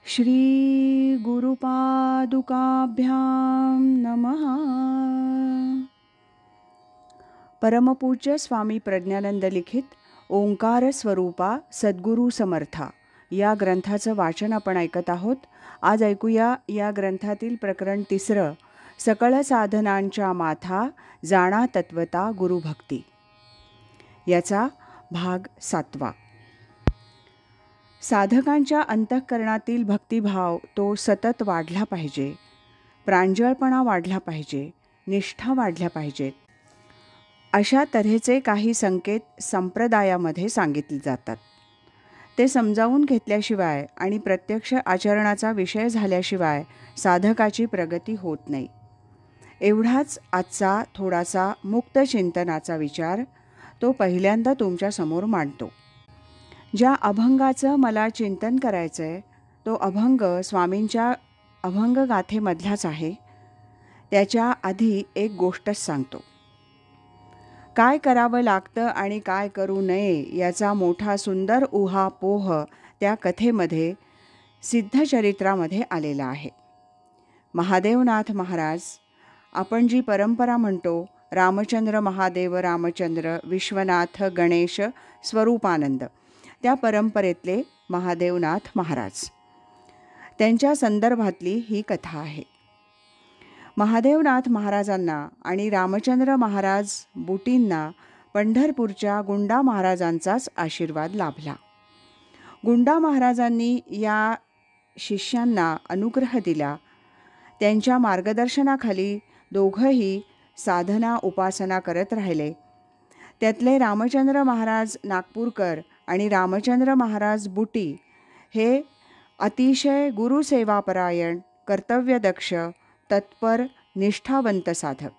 श्री गुरुपादुकाभ्यां नमः. परमपूज्य स्वामी प्रज्ञानंद लिखित ओंकार स्वरूपा सद्गुरू समर्था या ग्रंथाचं वाचन आपण ऐकत आहोत. आज ऐकूया या ग्रंथातील प्रकरण 3, सकळ साधनांच्या माथा जाणा तत्वता गुरुभक्ती, याचा भाग 7. साधकांच्या अंतःकरणातील भक्तिभाव तो सतत वाढला पाहिजे, प्रांजळपणा वाढला पाहिजे, निष्ठा वाढल्या पाहिजेत. अशा तऱ्हेचे काही संकेत संप्रदायामध्ये सांगितले जातात. ते समजावून घेतल्याशिवाय आणि प्रत्यक्ष आचरणाचा विषय झाल्याशिवाय साधकाची प्रगती होत नाही. एवढाच आजचा थोडासा मुक्त चिंतनाचा विचार तो पहिल्यांदा तुमच्यासमोर मांडतो. ज्या अभंगाचं मला चिंतन करायचं आहे तो अभंग स्वामींच्या अभंगगाथेमधलाच आहे. त्याच्या आधी एक गोष्टच सांगतो. काय करावं लागतं आणि काय करू नये याचा मोठा सुंदर उहापोह त्या कथेमध्ये सिद्धचरित्रामध्ये आलेला आहे. महादेवनाथ महाराज, आपण जी परंपरा म्हणतो, रामचंद्र महादेव रामचंद्र विश्वनाथ गणेश स्वरूपानंद, त्या परंपरेतले महादेवनाथ महाराज, त्यांच्या संदर्भातली ही कथा आहे. महादेवनाथ महाराजांना आणि रामचंद्र महाराज बुटींना पंढरपूरच्या गुंडा महाराजांचाच आशीर्वाद लाभला. गुंडा महाराजांनी या शिष्यांना अनुग्रह दिला. त्यांच्या मार्गदर्शनाखाली दोघंही साधना उपासना करत राहिले. त्यातले रामचंद्र महाराज नागपूरकर आणि रामचंद्र महाराज बुटी हे अतिशय गुरुसेवापरायण, कर्तव्यदक्ष, तत्पर, निष्ठावंत साधक.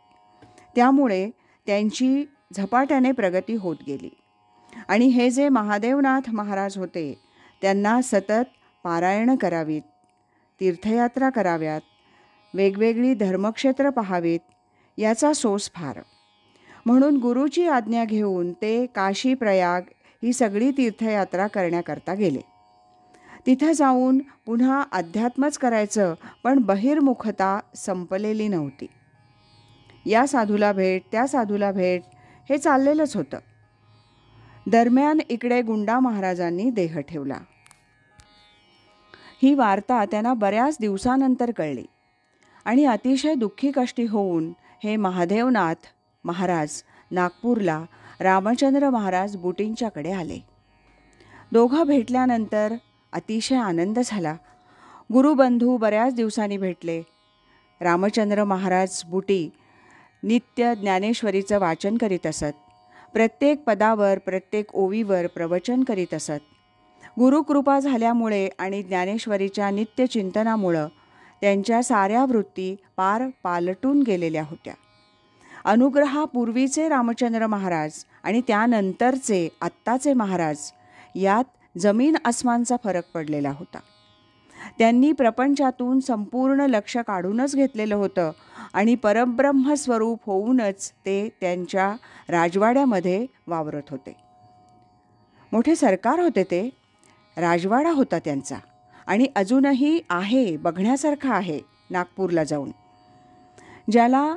त्यामुळे त्यांची झपाट्याने प्रगती होत गेली. आणि हे जे महादेवनाथ महाराज होते त्यांना सतत पारायणं करावीत, तीर्थयात्रा कराव्यात, वेगवेगळी धर्मक्षेत्र पाहावीत याचा सोस फार. म्हणून गुरुची आज्ञा घेऊन ते काशी, प्रयाग ही सगळी तीर्थयात्रा करण्याकरता गेले. तिथं जाऊन पुन्हा अध्यात्मच करायचं, पण बहिर्मुखता संपलेली नव्हती. या साधूला भेट, त्या साधूला भेट हे चाललेलंच होतं. दरम्यान इकडे गुंडा महाराजांनी देह ठेवला. ही वार्ता त्यांना बऱ्याच दिवसानंतर कळली आणि अतिशय दुःखी कष्टी होऊन हे महादेवनाथ महाराज नागपूरला रामचंद्र महाराज बुटींच्याकडे आले. दोघं भेटल्यानंतर अतिशय आनंद झाला. गुरुबंधू बऱ्याच दिवसांनी भेटले. रामचंद्र महाराज बुटी नित्य ज्ञानेश्वरीचं वाचन करीत असत. प्रत्येक पदावर, प्रत्येक ओवीवर प्रवचन करीत असत. गुरुकृपा झाल्यामुळे आणि ज्ञानेश्वरीच्या नित्य चिंतनामुळं त्यांच्या साऱ्या वृत्ती पार पालटून गेलेल्या होत्या. अनुग्रहापूर्वीचे रामचंद्र महाराज आणि त्यानंतरचे आत्ताचे महाराज यात जमीन अस्मानचा फरक पडलेला होता. त्यांनी प्रपंचातून संपूर्ण लक्ष काढूनच घेतलेलं होतं आणि परब्रह्मस्वरूप होऊनच ते त्यांच्या राजवाड्यामध्ये वावरत होते. मोठे सरकार होते ते, राजवाडा होता त्यांचा आणि अजूनही आहे, बघण्यासारखा आहे नागपूरला जाऊन. ज्याला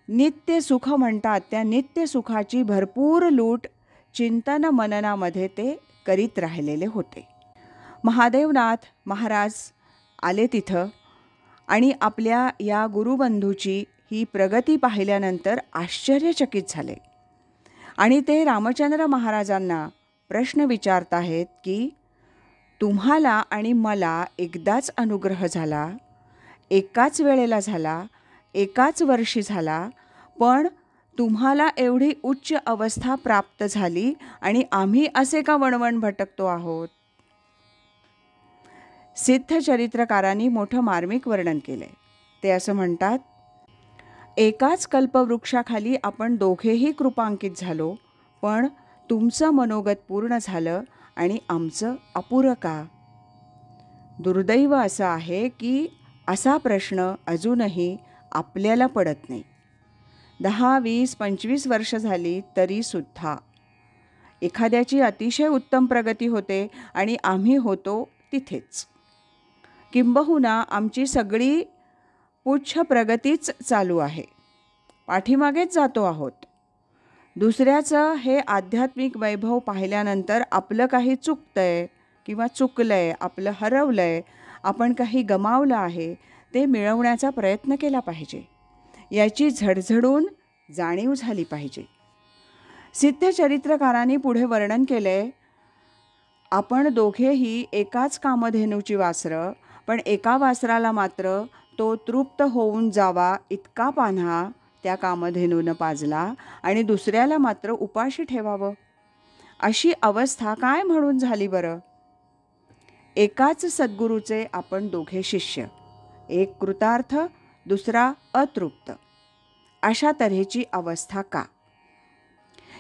नित्य सुख म्हणतात त्या नित्य सुखाची भरपूर लूट चिंतन मननामध्ये ते करीत राहिलेले होते. महादेवनाथ महाराज आले तिथं आणि आपल्या या गुरुबंधूची ही प्रगती पाहिल्यानंतर आश्चर्यचकित झाले. आणि ते रामचंद्र महाराजांना प्रश्न विचारत आहेत की तुम्हाला आणि मला एकदाच अनुग्रह झाला, एकाच वेळेला झाला, एकाच वर्षी झाला, पण तुम्हाला एवढी उच्च अवस्था प्राप्त झाली आणि आम्ही असे का वणवण भटकतो आहोत. सिद्धचरित्रकारांनी मोठं मार्मिक वर्णन केलंय. ते असं म्हणतात, एकाच कल्पवृक्षाखाली आपण दोघेही कृपांकित झालो, पण तुमचं मनोगत पूर्ण झालं आणि आमचं अपुरं का. दुर्दैव असं आहे की असा प्रश्न अजूनही आपल्याला पडत नाही. 10, 20, 25 वर्ष झाली तरीसुद्धा एखाद्याची अतिशय उत्तम प्रगती होते आणि आम्ही होतो तिथेच. किंबहुना आमची सगळी पुच्छ प्रगतीच चालू आहे, पाठीमागेच जातो आहोत. दुसऱ्याचं हे आध्यात्मिक वैभव पाहिल्यानंतर आपलं काही चुकतंय किंवा चुकलंय, आपलं हरवलंय, आपण काही गमावलं आहे, ते मिळवण्याचा प्रयत्न केला पाहिजे. याची झडझडून जाणीव झाली पाहिजे. सिद्ध चरित्रकारांनी पुढे वर्णन केलंय, आपण दोघेही एकाच कामधेनूची वासरं, पण एका वासराला मात्र तो तृप्त होऊन जावा इतका पान्हा त्या कामधेनूनं पाजला आणि दुसऱ्याला मात्र उपाशी ठेवावं. अशी अवस्था काय म्हणून झाली बरं? एकाच सद्गुरूचे आपण दोघे शिष्य, एक कृतार्थ, दुसरा अतृप्त. अशा तऱ्हेची अवस्था का?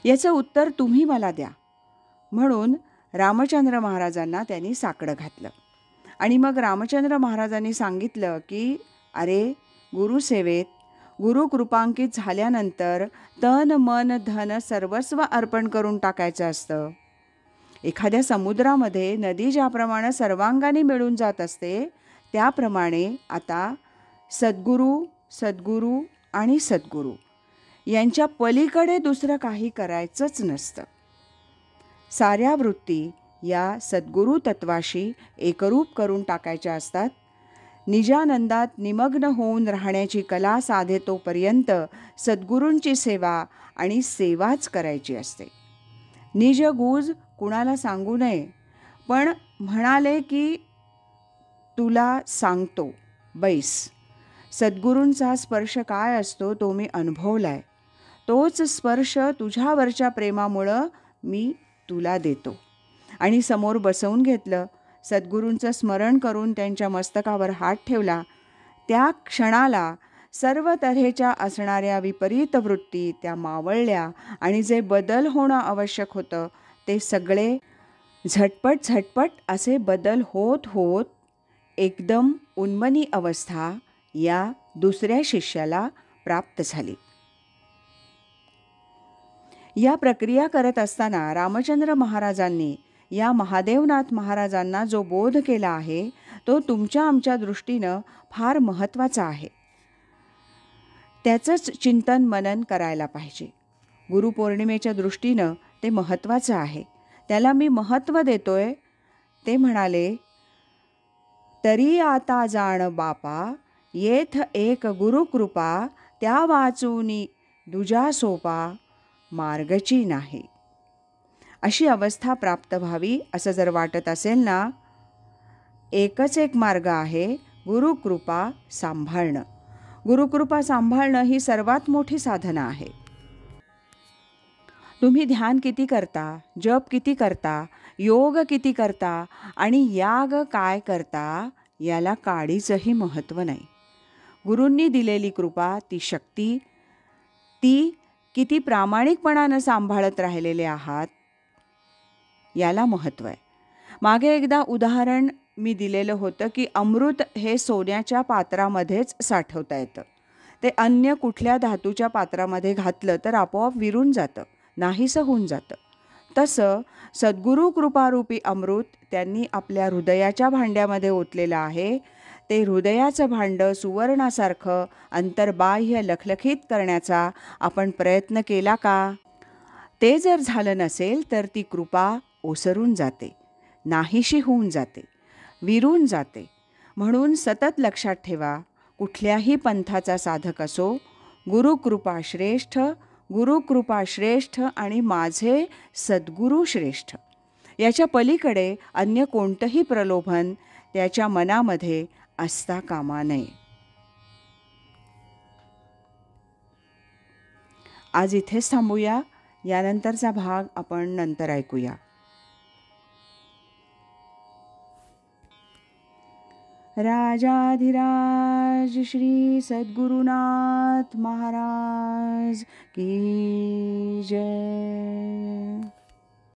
याचं उत्तर तुम्ही मला द्या. म्हणून रामचंद्र महाराजांना त्यांनी साकडं घातलं. आणि मग रामचंद्र महाराजांनी सांगितलं की अरे, गुरुसेवेत गुरुकृपांकित झाल्यानंतर तन मन धन सर्वस्व अर्पण करून टाकायचं असतं. एखाद्या समुद्रामध्ये नदी ज्याप्रमाणे सर्वांगाने मिळून जात असते, त्याप्रमाणे आता सद्गुरू, सद्गुरू आणि सद्गुरू यांच्या पलीकडे दुसरं काही करायचंच नसतं. साऱ्या वृत्ती या सद्गुरू तत्वाशी एकरूप करून टाकायच्या असतात. निजानंदात निमग्न होऊन राहण्याची कला साधेतोपर्यंत सद्गुरूंची सेवा आणि सेवाच करायची असते. निजगूज कुणाला सांगू नये, पण म्हणाले की तुला सांगतो बैस. सद्गुरूंचा स्पर्श काय असतो तो मी अनुभवलाय. तोच स्पर्श तुझ्यावरच्या प्रेमामुळं मी तुला देतो. आणि समोर बसवून घेतलं. सद्गुरूंचं स्मरण करून त्यांच्या मस्तकावर हात ठेवला. त्या क्षणाला सर्व तऱ्हेच्या असणाऱ्या विपरीत वृत्ती त्या मावळल्या आणि जे बदल होणं आवश्यक होतं ते सगळे झटपट झटपट असे बदल होत होत एकदम उन्मनी अवस्था या दुसऱ्या शिष्याला प्राप्त झाली. या प्रक्रिया करत असताना रामचंद्र महाराजांनी या महादेवनाथ महाराजांना जो बोध केला आहे तो तुमच्या आमच्या दृष्टीनं फार महत्त्वाचा आहे. त्याचंच चिंतन मनन करायला पाहिजे. गुरुपौर्णिमेच्या दृष्टीनं ते महत्त्वाचं आहे. त्याला मी महत्त्व देतोय. ते म्हणाले, तरी आता जाण बापा, येथ एक गुरुकृपा, त्या वाचूनी दुजा सोपा, मार्गची नाही. अशी अवस्था प्राप्त व्हावी असं जर वाटत असेल ना, एकच एक मार्ग आहे, गुरुकृपा सांभाळणं. गुरुकृपा सांभाळणं ही सर्वात मोठी साधना आहे. तुम्ही ध्यान किती करता, जप किती करता, योग किती करता आणि याग काय करता, याला काडीचंही महत्त्व नाही. गुरूंनी दिलेली कृपा, ती शक्ती, ती किती प्रामाणिकपणानं सांभाळत राहिलेले आहात, याला महत्त्व आहे. मागे एकदा उदाहरण मी दिलेलं होतं की अमृत हे सोन्याच्या पात्रामध्येच साठवता येतं. ते अन्य कुठल्या धातूच्या पात्रामध्ये घातलं तर आपोआप विरून जातं, नाहीसं होऊन जातं. तसं सद्गुरू कृपारूपी अमृत त्यांनी आपल्या हृदयाच्या भांड्यामध्ये ओतलेलं आहे. ते हृदयाचं भांडं सुवर्णासारखं अंतर्बाह्य लखलखीत करण्याचा आपण प्रयत्न केला का? ते जर झालं नसेल तर ती कृपा ओसरून जाते, नाहीशी होऊन जाते, विरून जाते. म्हणून सतत लक्षात ठेवा, कुठल्याही पंथाचा साधक असो, गुरुकृपा श्रेष्ठ, गुरुकृपा श्रेष्ठ आणि माझे सद्गुरू श्रेष्ठ. याच्या पलीकडे अन्य कोणतंही प्रलोभन त्याच्या मनामध्ये असता कामा नये. आज इथेच थांबूया. यानंतरचा भाग आपण नंतर ऐकूया. राजाधिराज श्री सद्गुरुनाथ महाराज की जय.